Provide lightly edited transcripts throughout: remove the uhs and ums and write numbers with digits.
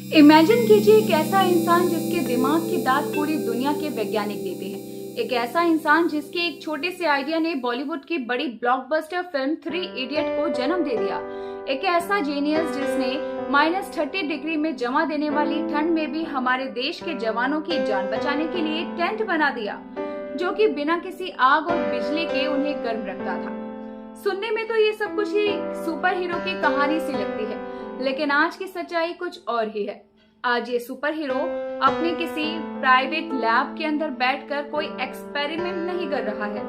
Imagine कीजिए एक ऐसा इंसान जिसके दिमाग की दाद पूरी दुनिया के वैज्ञानिक देते हैं। एक ऐसा इंसान जिसके एक छोटे से आइडिया ने बॉलीवुड की बड़ी ब्लॉकबस्टर फिल्म 3 इडियट को जन्म दे दिया। एक ऐसा जीनियस जिसने -30 डिग्री में जमा देने वाली ठंड में भी हमारे देश के जवानों की जान बचाने के लिए टेंट बना दिया, जो कि बिना किसी आग और बिजली के उन्हें गर्म रखता था। सुनने में तो ये सब कुछ ही सुपर हीरो की कहानी सी लगती है, लेकिन आज की सच्चाई कुछ और ही है। आज ये सुपर हीरो अपने किसी प्राइवेट लैब के अंदर बैठकर कोई एक्सपेरिमेंट नहीं कर रहा है।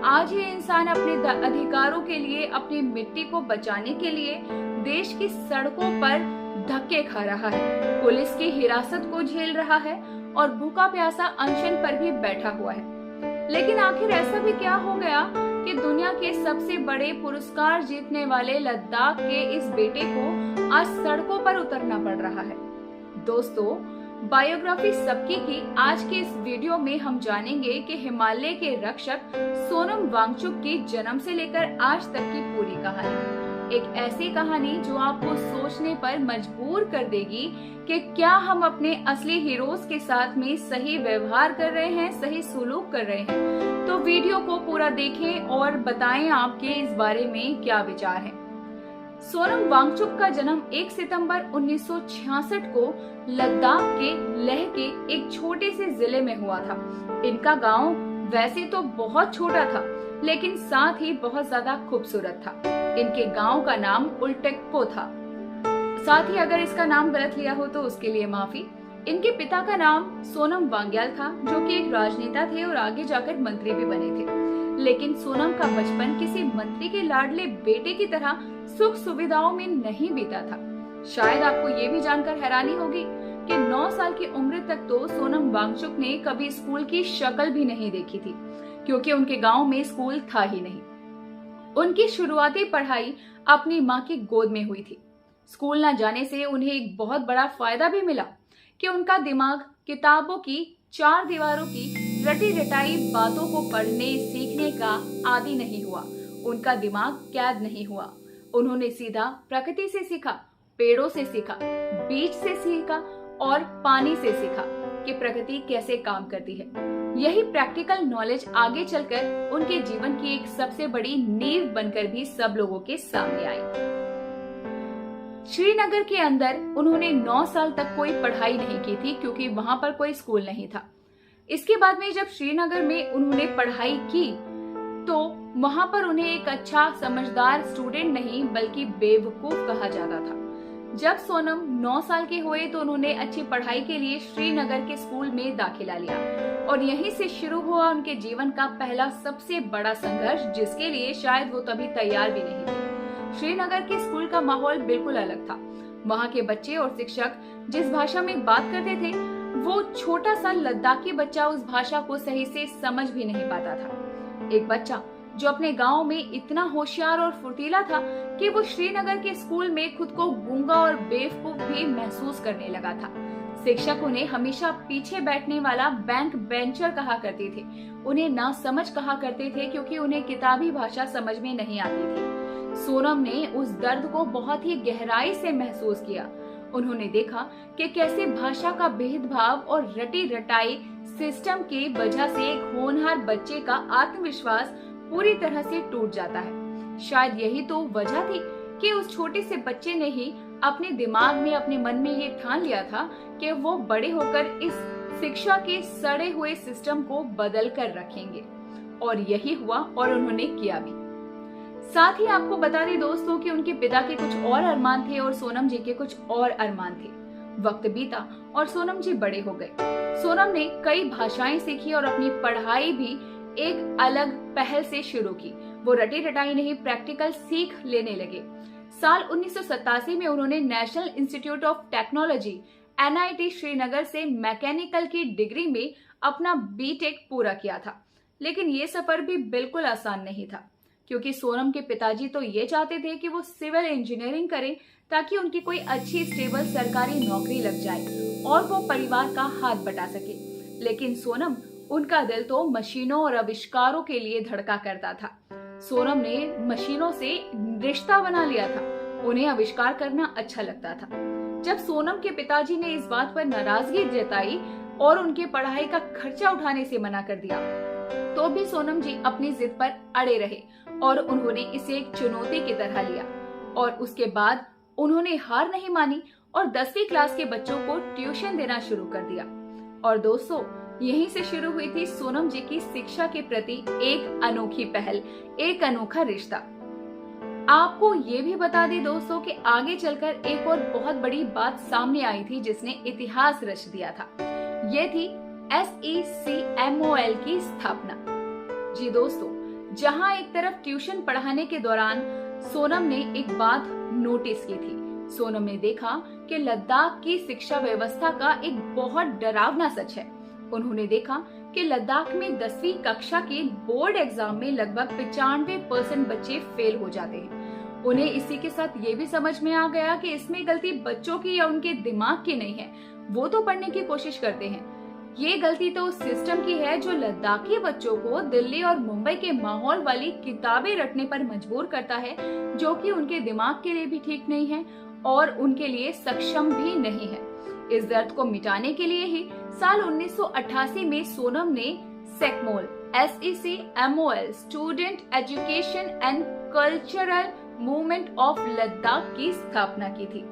आज ये इंसान अपने अधिकारों के लिए, अपनी मिट्टी को बचाने के लिए देश की सड़कों पर धक्के खा रहा है, पुलिस की हिरासत को झेल रहा है और भूखा प्यासा अनशन पर भी बैठा हुआ है। लेकिन आखिर ऐसा भी क्या हो गया कि दुनिया के सबसे बड़े पुरस्कार जीतने वाले लद्दाख के इस बेटे को आज सड़कों पर उतरना पड़ रहा है। दोस्तों, बायोग्राफी सबकी की आज के इस वीडियो में हम जानेंगे कि हिमालय के रक्षक सोनम वांगचुक की जन्म से लेकर आज तक की पूरी कहानी। एक ऐसी कहानी जो आपको सोचने पर मजबूर कर देगी कि क्या हम अपने असली हीरोज के साथ में सही व्यवहार कर रहे हैं, सही सुलूक कर रहे हैं। तो वीडियो को पूरा देखें और बताएं आपके इस बारे में क्या विचार है। सोनम वांगचुक का जन्म 1 सितंबर 1966 को लद्दाख के लेह के एक छोटे से जिले में हुआ था। इनका गांव वैसे तो बहुत छोटा था, लेकिन साथ ही बहुत ज्यादा खूबसूरत था। इनके गांव का नाम उल्टेक्पो था। साथ ही अगर इसका नाम गलत लिया हो तो उसके लिए माफी। इनके पिता का नाम सोनम वांग्याल था, जो कि एक राजनेता थे और आगे जाकर मंत्री भी बने थे। लेकिन सोनम का बचपन किसी मंत्री के लाडले बेटे की तरह सुख सुविधाओं में नहीं बीता था। शायद आपको ये भी जानकर हैरानी होगी कि 9 साल की उम्र तक तो सोनम वांगचुक ने कभी स्कूल की शक्ल भी नहीं देखी थी, क्योंकि उनके गांव में स्कूल था ही नहीं। उनकी शुरुआती पढ़ाई अपनी माँ की गोद में हुई थी। स्कूल न जाने से उन्हें एक बहुत बड़ा फायदा भी मिला कि उनका दिमाग किताबों की 4 दीवारों की रटी रटाई बातों को पढ़ने सीखने का आदी नहीं हुआ। उनका दिमाग कैद नहीं हुआ। उन्होंने सीधा प्रकृति से सीखा, पेड़ों से सीखा, बीज से सीखा और पानी से सीखा कि प्रकृति कैसे काम करती है। यही प्रैक्टिकल नॉलेज आगे चलकर उनके जीवन की एक सबसे बड़ी नींव बनकर भी सब लोगों के सामने आई। श्रीनगर के अंदर उन्होंने 9 साल तक कोई पढ़ाई नहीं की थी, क्योंकि वहां पर कोई स्कूल नहीं था। इसके बाद में जब श्रीनगर में उन्होंने पढ़ाई की तो वहां पर उन्हें एक अच्छा समझदार स्टूडेंट नहीं बल्कि बेवकूफ कहा जाता था। जब सोनम 9 साल के हुए तो उन्होंने अच्छी पढ़ाई के लिए श्रीनगर के स्कूल में दाखिला लिया और यहीं से शुरू हुआ उनके जीवन का पहला सबसे बड़ा संघर्ष, जिसके लिए शायद वो तभी तैयार भी नहीं थे। श्रीनगर के स्कूल का माहौल बिल्कुल अलग था। वहाँ के बच्चे और शिक्षक जिस भाषा में बात करते थे, वो छोटा सा लद्दाखी बच्चा उस भाषा को सही से समझ भी नहीं पाता था। एक बच्चा जो अपने गांव में इतना होशियार और फुर्तीला था कि वो श्रीनगर के स्कूल में खुद को गूंगा और बेवकूफ भी महसूस करने लगा था। शिक्षक उन्हें हमेशा पीछे बैठने वाला बैंक बेंचर कहा करते थे। उन्हें ना समझ कहा करते थे, क्योंकि उन्हें किताबी भाषा समझ में नहीं आती थी। सोनम ने उस दर्द को बहुत ही गहराई से महसूस किया। उन्होंने देखा कि कैसे भाषा का भेदभाव और रटी रटाई सिस्टम की वजह से एक होनहार बच्चे का आत्मविश्वास पूरी तरह से टूट जाता है। शायद यही तो वजह थी कि उस छोटे से बच्चे ने ही अपने दिमाग में, अपने मन में ये ठान लिया था कि वो बड़े होकर इस शिक्षा के सड़े हुए सिस्टम को बदल कर रखेंगे। और यही हुआ और उन्होंने किया भी। साथ ही आपको बता दें दोस्तों कि उनके पिता के कुछ और अरमान थे और सोनम जी के कुछ और अरमान थे। वक्त बीता और सोनम जी बड़े हो गए। सोनम ने कई भाषाएं सीखी और अपनी पढ़ाई भी एक अलग पहल से शुरू की। वो रटी रटाई नहीं, प्रैक्टिकल सीख लेने लगे। साल 1987 में उन्होंने national institute of technology NIT Srinagar से मैकेनिकल की डिग्री में अपना बीटेक पूरा किया था। लेकिन ये सफर भी बिल्कुल आसान नहीं था, क्योंकि सोनम के पिताजी तो ये चाहते थे कि वो सिविल इंजीनियरिंग करें ताकि उनकी कोई अच्छी स्टेबल सरकारी नौकरी लग जाए और वो परिवार का हाथ बटा सके। लेकिन सोनम, उनका दिल तो मशीनों और आविष्कारों के लिए धड़का करता था। सोनम ने मशीनों से रिश्ता बना लिया था। उन्हें आविष्कार करना अच्छा लगता था। जब सोनम के पिताजी ने इस बात पर नाराजगी जताई और उनके पढ़ाई का खर्चा उठाने से मना कर दिया, तो भी सोनम जी अपनी जिद पर अड़े रहे और उन्होंने इसे एक चुनौती की तरह लिया। और उसके बाद उन्होंने हार नहीं मानी और 10वीं क्लास के बच्चों को ट्यूशन देना शुरू कर दिया। और दोस्तों, यहीं से शुरू हुई थी सोनम जी की शिक्षा के प्रति एक अनोखी पहल, एक अनोखा रिश्ता। आपको ये भी बता दें दोस्तों कि आगे चलकर एक और बहुत बड़ी बात सामने आई थी जिसने इतिहास रच दिया था। ये थी SECMOL की स्थापना। जी दोस्तों, जहां एक तरफ ट्यूशन पढ़ाने के दौरान सोनम ने एक बात नोटिस की थी। सोनम ने देखा कि लद्दाख की शिक्षा व्यवस्था का एक बहुत डरावना सच है। उन्होंने देखा कि लद्दाख में 10वीं कक्षा के बोर्ड एग्जाम में लगभग 95% बच्चे फेल हो जाते हैं। उन्हें इसी के साथ ये भी समझ में आ गया कि इसमें गलती बच्चों की या उनके दिमाग की नहीं है, वो तो पढ़ने की कोशिश करते हैं। ये गलती तो उस सिस्टम की है जो लद्दाखी बच्चों को दिल्ली और मुंबई के माहौल वाली किताबें रटने पर मजबूर करता है, जो कि उनके दिमाग के लिए भी ठीक नहीं है और उनके लिए सक्षम भी नहीं है। इस दर्द को मिटाने के लिए ही साल 1988 में सोनम ने SECMOL SECMOL student education and cultural movement of Ladakh की स्थापना की थी।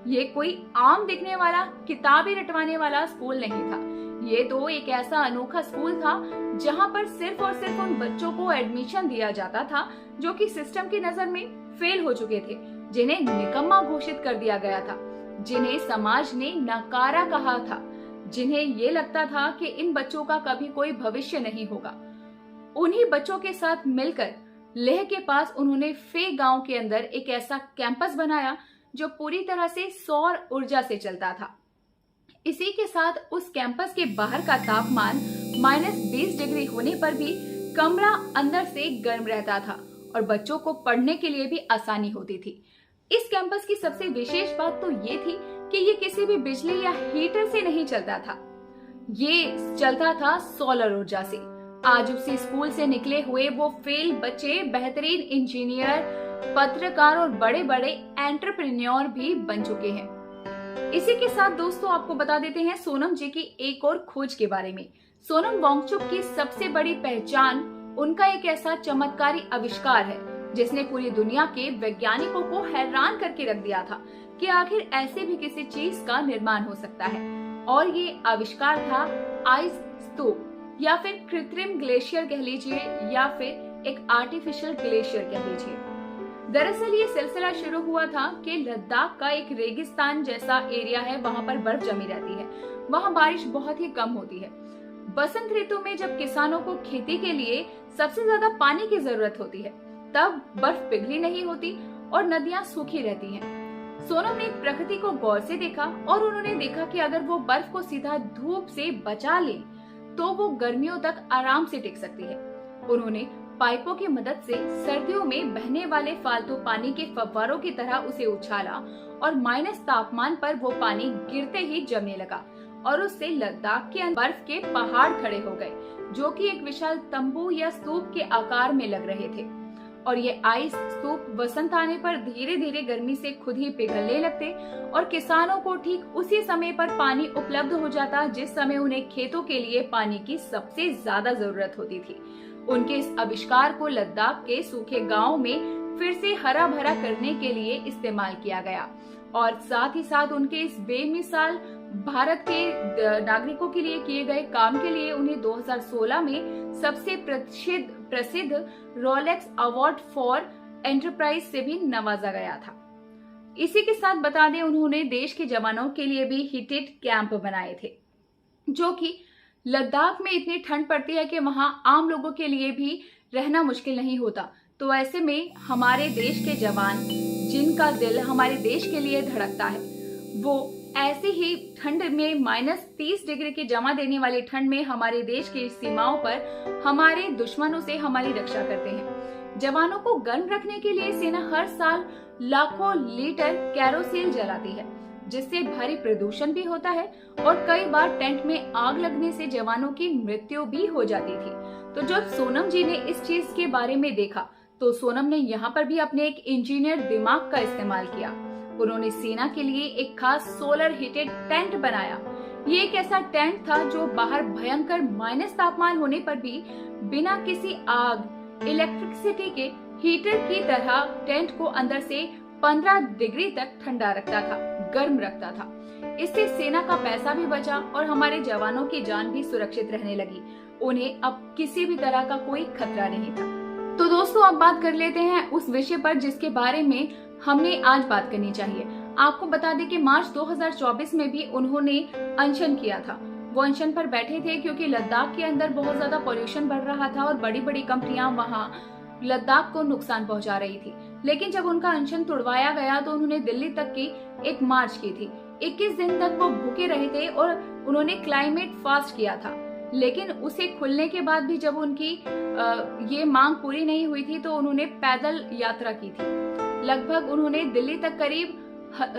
ये कोई आम दिखने वाला किताबें रटवाने वाला स्कूल नहीं था। ये तो एक ऐसा अनोखा स्कूल था जहां पर सिर्फ और सिर्फ उन बच्चों को एडमिशन दिया जाता था जो कि सिस्टम की नजर में फेल हो चुके थे, जिन्हें निकम्मा घोषित कर दिया गया था, जिन्हें समाज ने नकारा कहा था, जिन्हें ये लगता था कि इन बच्चों का कभी कोई भविष्य नहीं होगा। उन्हीं बच्चों के साथ मिलकर लेह के पास उन्होंने फे गांव के अंदर एक ऐसा कैंपस बनाया जो पूरी तरह से सौर ऊर्जा से चलता था। इसी के साथ उस कैंपस के बाहर का तापमान -20 डिग्री होने पर भी कमरा अंदर से गर्म रहता था और बच्चों को पढ़ने के लिए भी आसानी होती थी। इस कैंपस की सबसे विशेष बात तो ये थी कि ये किसी भी बिजली या हीटर से नहीं चलता था, ये चलता था सोलर ऊर्जा से। आज उसी स्कूल से निकले हुए वो फेल बच्चे बेहतरीन इंजीनियर, पत्रकार और बड़े बड़े एंटरप्रेन्योर भी बन चुके हैं। इसी के साथ दोस्तों आपको बता देते हैं सोनम जी की एक और खोज के बारे में। सोनम वांगचुक की सबसे बड़ी पहचान उनका एक ऐसा चमत्कारी आविष्कार है जिसने पूरी दुनिया के वैज्ञानिकों को हैरान करके रख दिया था कि आखिर ऐसे भी किसी चीज का निर्माण हो सकता है। और ये आविष्कार था आइस स्तूप, या फिर कृत्रिम ग्लेशियर कह लीजिए, या फिर एक आर्टिफिशियल ग्लेशियर कह लीजिए। दरअसल ये सिलसिला शुरू हुआ था कि लद्दाख का एक रेगिस्तान जैसा एरिया है, वहाँ पर बर्फ जमी रहती है, वहाँ बारिश बहुत ही कम होती है। बसंत ऋतु में जब किसानों को खेती के लिए सबसे ज्यादा पानी की जरूरत होती है, तब बर्फ पिघली नहीं होती और नदियां सूखी रहती हैं। सोनम ने प्रकृति को गौर से देखा और उन्होंने देखा कि अगर वो बर्फ को सीधा धूप से बचा ले तो वो गर्मियों तक आराम से टिक सकती है। उन्होंने पाइपों की मदद से सर्दियों में बहने वाले फालतू पानी के फव्वारों की तरह उसे उछाला और माइनस तापमान पर वो पानी गिरते ही जमने लगा और उससे लद्दाख के बर्फ के पहाड़ खड़े हो गए, जो कि एक विशाल तंबू या स्तूप के आकार में लग रहे थे। और ये आइस स्तूप बसंत आने पर धीरे धीरे गर्मी से खुद ही पिघलने लगते और किसानों को ठीक उसी समय पर पानी उपलब्ध हो जाता जिस समय उन्हें खेतों के लिए पानी की सबसे ज्यादा जरूरत होती थी। उनके इस आविष्कार को लद्दाख के सूखे गांव में फिर से हरा भरा करने के लिए इस्तेमाल किया गया और साथ ही साथ उनके इस बेमिसाल भारत के नागरिकों के लिए किए गए काम के लिए उन्हें 2016 में सबसे प्रसिद्ध रोलेक्स अवार्ड फॉर एंटरप्राइज से भी नवाजा गया था। इसी के साथ बता दें, उन्होंने देश के जवानों के लिए भी हीटेड कैंप बनाए थे, जो कि लद्दाख में इतनी ठंड पड़ती है कि वहां आम लोगों के लिए भी रहना मुश्किल नहीं होता। तो ऐसे में हमारे देश के जवान, जिनका दिल हमारे देश के लिए धड़कता है, वो ऐसे ही ठंड में -30 डिग्री की जमा देने वाली ठंड में हमारे देश की सीमाओं पर हमारे दुश्मनों से हमारी रक्षा करते हैं। जवानों को गर्म रखने के लिए सेना हर साल लाखों लीटर कैरोसिन जलाती है, जिससे भारी प्रदूषण भी होता है और कई बार टेंट में आग लगने से जवानों की मृत्यु भी हो जाती थी। तो जब सोनम जी ने इस चीज के बारे में देखा तो सोनम ने यहाँ पर भी अपने एक इंजीनियर दिमाग का इस्तेमाल किया। उन्होंने सेना के लिए एक खास सोलर हीटेड टेंट बनाया। ये एक ऐसा टेंट था जो बाहर भयंकर माइनस तापमान होने पर भी बिना किसी आग, इलेक्ट्रिसिटी के हीटर की तरह टेंट को अंदर से 15 डिग्री तक ठंडा रखता था, गर्म रखता था। इससे सेना का पैसा भी बचा और हमारे जवानों की जान भी सुरक्षित रहने लगी। उन्हें अब किसी भी तरह का कोई खतरा नहीं था। तो दोस्तों, अब बात कर लेते हैं उस विषय पर जिसके बारे में हमने आज बात करनी चाहिए। आपको बता दें कि मार्च 2024 में भी उन्होंने अनशन किया था। वो अनशन पर बैठे थे क्योंकि लद्दाख के अंदर बहुत ज्यादा पॉल्यूशन बढ़ रहा था और बड़ी बड़ी कंपनियां वहां लद्दाख को नुकसान पहुंचा रही थी। लेकिन जब उनका अनशन तोड़वाया गया तो उन्होंने दिल्ली तक की एक मार्च की थी। 21 दिन तक वो भूखे रहे थे और उन्होंने क्लाइमेट फास्ट किया था। लेकिन उसे खुलने के बाद भी जब उनकी ये मांग पूरी नहीं हुई थी तो उन्होंने पैदल यात्रा की थी। लगभग उन्होंने दिल्ली तक करीब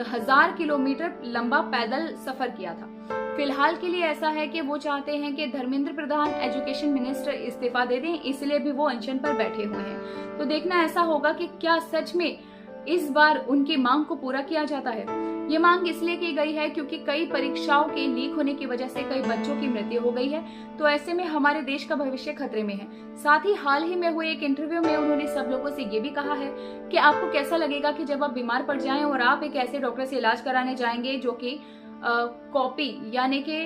1000 किलोमीटर लंबा पैदल सफर किया था। फिलहाल के लिए ऐसा है कि वो चाहते हैं कि धर्मेंद्र प्रधान एजुकेशन मिनिस्टर इस्तीफा दे दें, इसलिए भी वो अनशन पर बैठे हुए हैं। तो देखना ऐसा होगा कि क्या सच में इस बार उनकी मांग को पूरा किया जाता है। ये मांग इसलिए की गई है क्योंकि कई परीक्षाओं के लीक होने की वजह से कई बच्चों की मृत्यु हो गई है। तो ऐसे में हमारे देश का भविष्य खतरे में है। साथ ही हाल ही में हुए एक इंटरव्यू में उन्होंने सब लोगों से ये भी कहा है कि आपको कैसा लगेगा कि जब आप बीमार पड़ जाएं और आप एक ऐसे डॉक्टर से इलाज कराने जाएंगे जो कि कॉपी यानी कि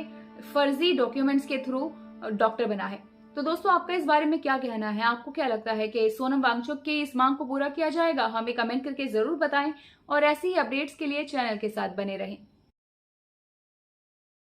फर्जी डॉक्यूमेंट्स के थ्रू डॉक्टर बना है। तो दोस्तों, आपका इस बारे में क्या कहना है? आपको क्या लगता है कि सोनम वांगचुक की इस मांग को पूरा किया जाएगा? हमें कमेंट करके जरूर बताएं और ऐसी ही अपडेट्स के लिए चैनल के साथ बने रहें।